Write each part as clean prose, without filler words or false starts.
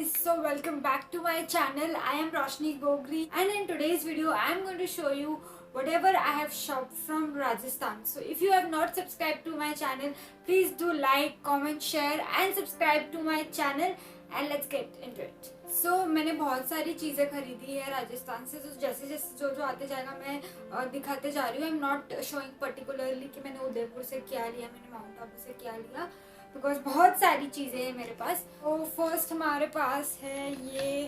guys, so welcome back to my channel. I am Roshni Gogri and in today's video I am going to show you whatever I have shopped from Rajasthan. So if you have not subscribed to my channel, please do like, comment, share and subscribe to my channel and let's get into it. So मैंने बहुत सारी चीज़ें खरीदी है राजस्थान से, तो जैसे जैसे जो जो आते जाएगा मैं दिखाते जा रही हूँ. I am not showing particularly कि मैंने उदयपुर से क्या लिया, मैंने माउंट आबू से क्या लिया, बिकॉज बहुत सारी चीज़ें हैं मेरे पास. तो फर्स्ट हमारे पास है ये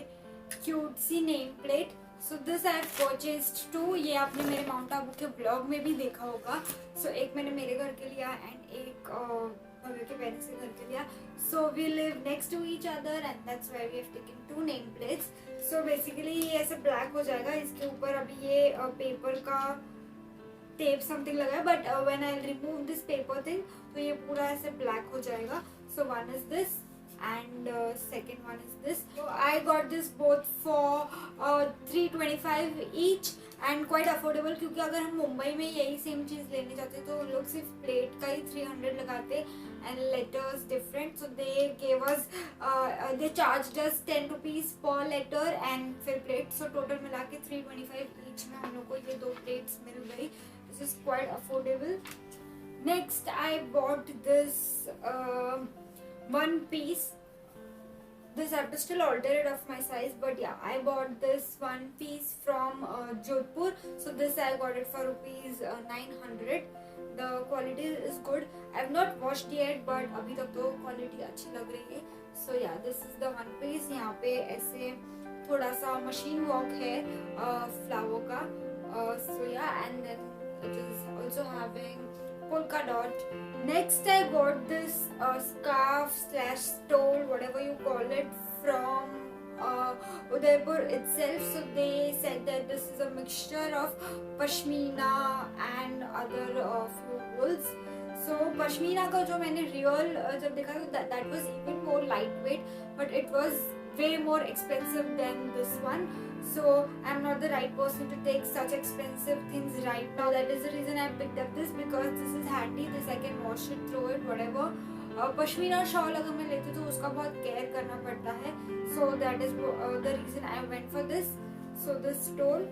क्यूट सी name plate. So this I have purchased two. ये आपने मेरे माउंट आबू के ब्लॉग में भी देखा होगा. सो एक मैंने मेरे घर के लिया एंड एक भव्य के पेरेंट्स के घर के लिया. So we live next to each other and that's why we have taken two name plates. So basically ये ऐसे ब्लैक हो जाएगा. इसके ऊपर अभी ये पेपर का टेप समथिंग लगा है, but when I remove this paper thing तो ये पूरा ऐसे ब्लैक हो जाएगा. सो one is this and second one is this. So I got this both for 325 each and quite affordable, क्योंकि अगर हम मुंबई में यही सेम चीज़ लेने जाते तो उन लोग सिर्फ प्लेट का ही 300 लगाते and letters different. So they gave us they charged us 10 rupees per letter and फिर प्लेट. So total मिला के 325 each में हम लोग को ये दो प्लेट्स मिल गई. This is quite affordable. Next I bought this one piece. This I have to still alter it of my size, but yeah, I bought this one piece from Jodhpur. So this I got it for rupees 900. The quality is good. I have not washed yet, but अभी तक तो quality अच्छी लग रही है. So yeah, this is the one piece. यहाँ पे ऐसे थोड़ा सा machine work है flower का. So yeah, and then it is also having polka dot. Next I got this scarf slash stole, whatever you call it, from Udaipur itself. So they said that this is a mixture of pashmina and other few wools. So pashmina का जो मैंने real जब देखा that was even more lightweight, but it was way more expensive than this one. So I'm not the right person to take such expensive things right now. That is the reason I picked up this, because this is handy. This I can wash it, throw it, whatever. Pashmina shawl अगर मैं लेती हूँ तो उसका बहुत care करना पड़ता है. So that is the reason I went for this. So this stole.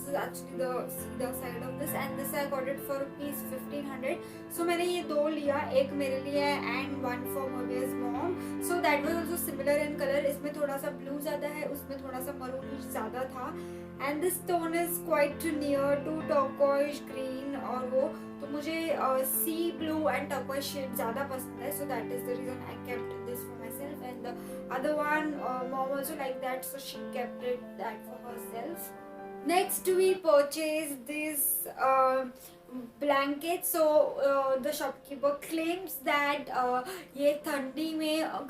This is actually the side of this, and this I got it for rupees 1500. So मैंने ये दो लिया, एक मेरे लिए and one for Bhavya's mom. So that was also similar in color. इसमें थोड़ा सा blue ज़्यादा है, उसमें थोड़ा सा maroonish ज़्यादा था. And this tone is quite near to turquoise green और वो तो मुझे sea blue and turquoise shade ज़्यादा पसंद है. So that is the reason I kept this for myself, and the other one mom also liked that, so she kept that for herself. Next we purchased this blanket. So the shopkeeper claims that ये ठंडी में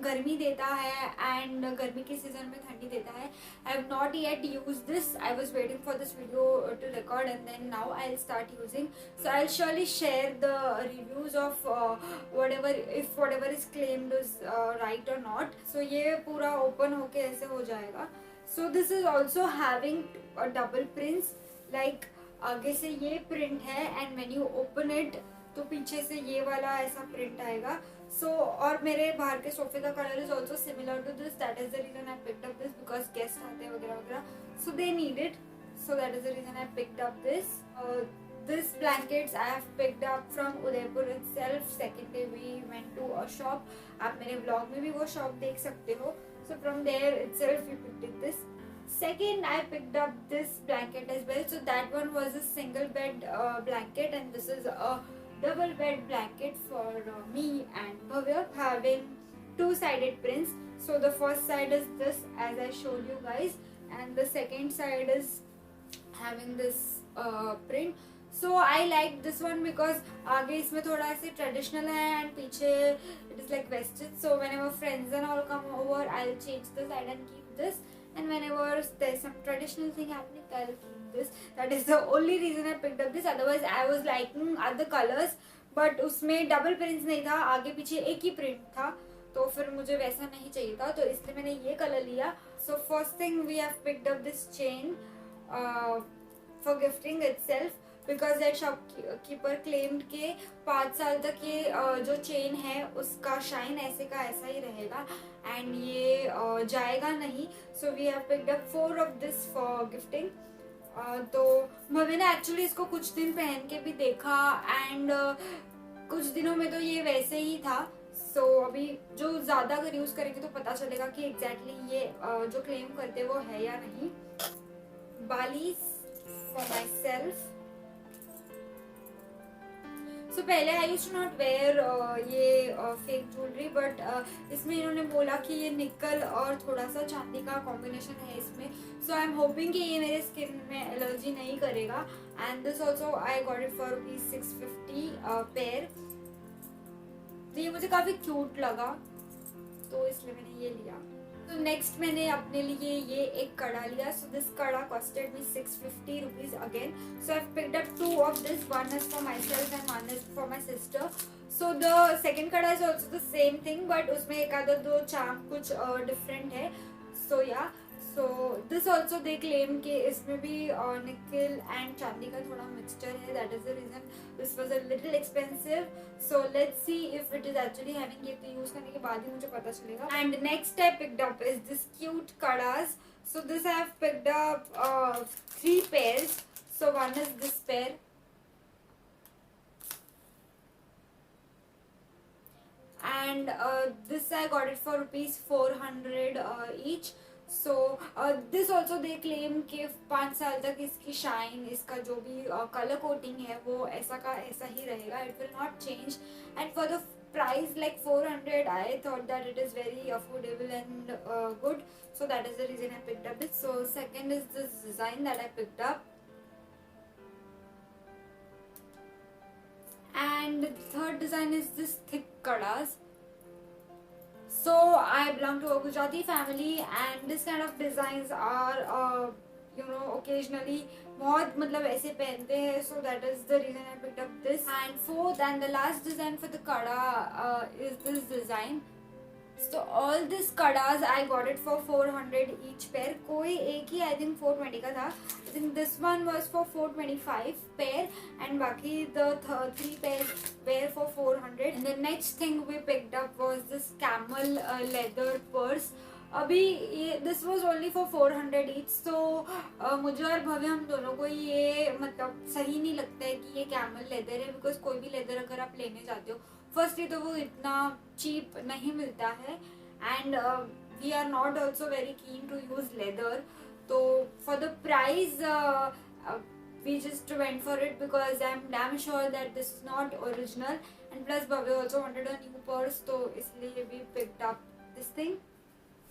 गर्मी देता है and गर्मी के season में ठंडी देता है. I have not yet used this. I was waiting for this video to record and then now I'll start using. So I'll surely share the reviews of whatever is claimed is right or not. So ये पूरा open होके ऐसे हो जाएगा. So this is also having a double prints, like आगे से ये print है and when you open it तो पीछे से ये वाला ऐसा print आएगा. So और मेरे बाहर के सोफे का color is also similar to this. That is the reason I picked up this, because guests आते हैं वगैरह वगैरह, so they need it. So that is the reason I picked up this. This blankets I have picked up from Udaipur itself. Second day we went to a shop. आप मेरे vlog में भी वो shop देख सकते हो. So from there itself we picked this. Second I picked up this blanket as well. So that one was a single bed blanket, and this is a double bed blanket for me and Bhavya, having two-sided prints. So the first side is this, as I showed you guys, and the second side is having this print. So I like this one because आगे इसमें थोड़ा ऐसे traditional है and पीछे it is like vested. So whenever friends and all come over, I'll change the side and keep this. And whenever there's some traditional thing happening, I'll keep this. That is the only reason I picked up this. Otherwise I was liking other colors, but उसमें double prints नहीं था, आगे पीछे एक ही print था, तो फिर मुझे वैसा नहीं चाहिए था, तो इसलिए मैंने ये color लिया. So first thing we have picked up this chain for gifting itself. Because that shopkeeper claimed के 5 साल तक ये जो चेन है उसका शाइन ऐसे का ऐसा ही रहेगा एंड ये जाएगा नहीं. So we have picked up 4 of this for gifting. तो मैंने एक्चुअली इसको कुछ दिन पहन के भी देखा एंड कुछ दिनों में तो ये वैसे ही था. सो अभी जो ज़्यादा अगर यूज़ करेंगे तो पता चलेगा कि एग्जैक्टली ये जो क्लेम करते वो है या नहीं. बालीज फॉर माई सेल्फ. सो पहले I use to not wear ये फेक ज्वेलरी बट इसमें इन्होंने बोला कि ये निकल और थोड़ा सा चांदी का कॉम्बिनेशन है इसमें. सो आई एम होपिंग कि ये मेरे स्किन में एलर्जी नहीं करेगा. And this also I got it for ₹650 pair. तो ये मुझे काफ़ी क्यूट लगा तो इसलिए मैंने ये लिया. तो नेक्स्ट मैंने अपने लिए ये एक कड़ा लिया. So this kada costed me ₹650 again. So I picked up 2 of this. One is for myself and one is for my sister. So the second kada is also the same thing but उसमें एक आधा दो charm कुछ different है. सो या सो this also they claim कि इसमें भी निकल एंड चांदी का थोड़ा मिक्सचर है. That is the reason this was a little expensive. So let's see if it is actually having. ये तो यूज करने के बाद ही मुझे पता चलेगा. And next I picked up is this cute कड़ास. So this I have picked up 3 pairs. So one is this pair and this I got it for ₹400 each. So this also they claim कि 5 साल तक इसकी shine, इसका जो भी colour coating है वो ऐसा का ऐसा ही रहेगा. It will not change. And for the price like 400 I thought that it is very affordable and good. So that is the reason I picked up this. So second is this design that I picked up. And the third design is this thick kadas. So I belong to a Gujarati family and this kind of designs are occasionally बहुत मतलब ऐसे पहनते हैं. So that is the reason I picked up this. And fourth and the last design for the kada is this design. So all these kadas I got it for 400 each pair. कोई एक ही I think 420 का था. I think this one was for 425 pair and बाकी the 3 pair for 400. And the next thing we picked up was this camel leather purse. अभी ये this was only for 400 each. तो मुझे और भव्य हम दोनों को ये मतलब सही नहीं लगता है कि ये कैमल लेदर है. बिकॉज कोई भी लेदर अगर आप लेने जाते हो फर्स्टली तो वो इतना चीप नहीं मिलता है and we are not also very keen to use leather. तो for the price we just went for it because I'm damn sure that this is not original and plus Bhavya also wanted a new purse तो इसलिए we picked up this thing.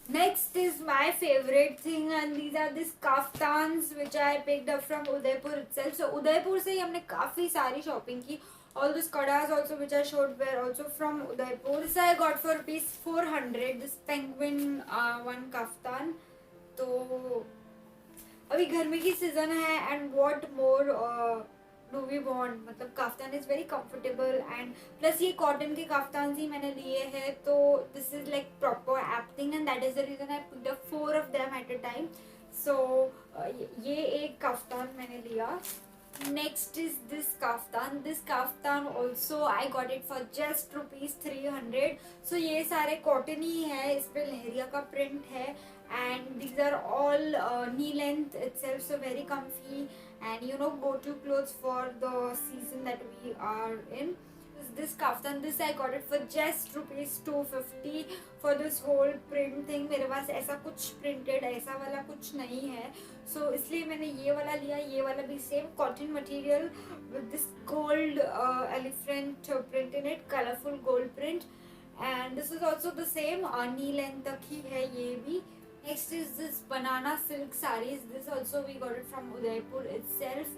Next is my favorite thing and these are these kaftans which I picked up from Udaipur itself. So Udaipur से ही हमने काफ़ी सारी shopping की. All these kadas also which I showed were also from Udaipur. This I got for ₹400. This penguin one kaftan. तो अभी गर्मी की season है and what more do we want. मतलब kaftan is very comfortable and plus ये cotton के kaftan ही मैंने लिए हैं तो this is like proper app thing and that is the reason I picked up 4 of them at a time. So ये एक काफ्तान मैंने लिया. Next is this kaftan. This kaftan also I got it for just ₹300. So ये सारे cotton ही है. इस पे लहरिया का प्रिंट है and these are all knee length itself, so very comfy and go-to clothes for the season that we are in. This kaftan, this I got it for just ₹250 for this whole print thing. मेरे पास ऐसा कुछ printed ऐसा वाला कुछ नहीं है so इसलिए मैंने ये वाला लिया. ये वाला भी same cotton material with this gold elephant print in it, colorful gold print and this is also the same knee length तक ही है ये भी. Next is this banana silk sarees. This also we got it from Udaipur itself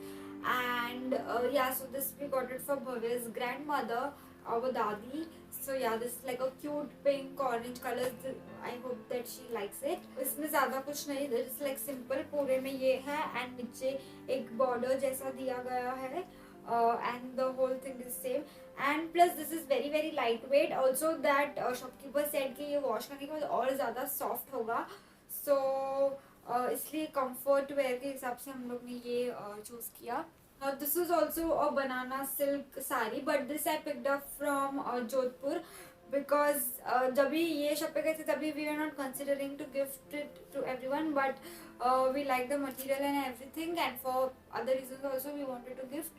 and yeah, so this we got it for Bhavya's grandmother, our dadi. So yeah, this is like a cute pink orange colors. I hope that she likes it. इसमें ज़्यादा कुछ नहीं, this is like simple. पूरे में ये है and नीचे एक border जैसा दिया गया है and the whole thing is same. And plus this is very very lightweight. Also that shopkeeper said कि ये wash करने के बाद और ज़्यादा soft होगा. So इसलिए कंफर्ट वेयर के हिसाब से हम लोग ने ये चूज़ किया. Now this is also a banana silk sari, but this I picked up from Jodhpur because जब भी ये शॉप पे गए थे तभी we were not considering to gift it to everyone, but we like the material and everything, and for other reasons also we wanted to gift.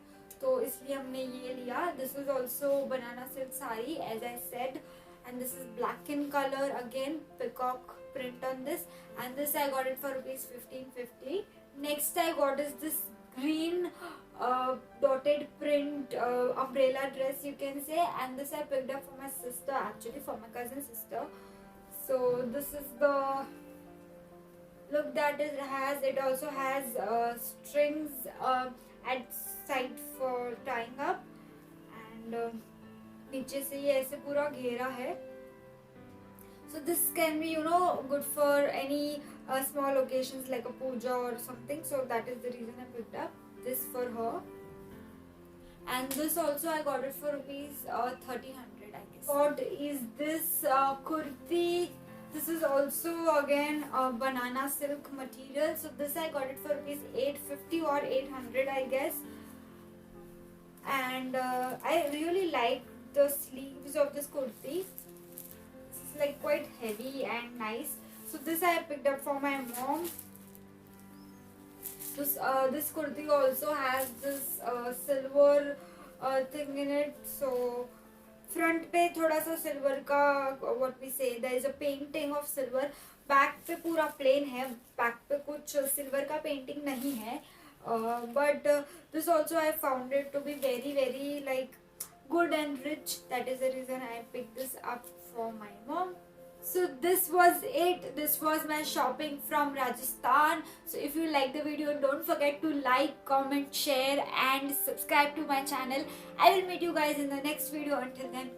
तो इसलिए हमने ये लिया. This is also banana silk sari as I said, and this is black in color again, peacock print on this, and this I got it for rupees 1550. Next I got is this green dotted print umbrella dress, you can say, and this I picked up for my sister, actually for my cousin sister. So this is the look that it has. It also has strings at side for tying up, and नीचे से ये ऐसे पूरा घेरा है. So this can be, good for any small occasions like a puja or something. So that is the reason I picked up this for her. And this also I got it for rupees 1300, I guess. What is this kurti? This is also again a banana silk material. So this I got it for rupees 850 or 800, I guess. And I really like the sleeves of this kurti. It's like quite heavy and nice. So this I picked up for my mom. This kurti also has this silver thing in it. So front पे थोड़ा सा silver का what we say, there is a painting of silver. Back पे पूरा plain है. Back पे कुछ silver का painting नहीं है. But this also I found it to be very very like good and rich. That is the reason I picked this up for my mom. So this was it. This was my shopping from Rajasthan. So if you like the video, don't forget to like, comment, share and subscribe to my channel. I will meet you guys in the next video. Until then,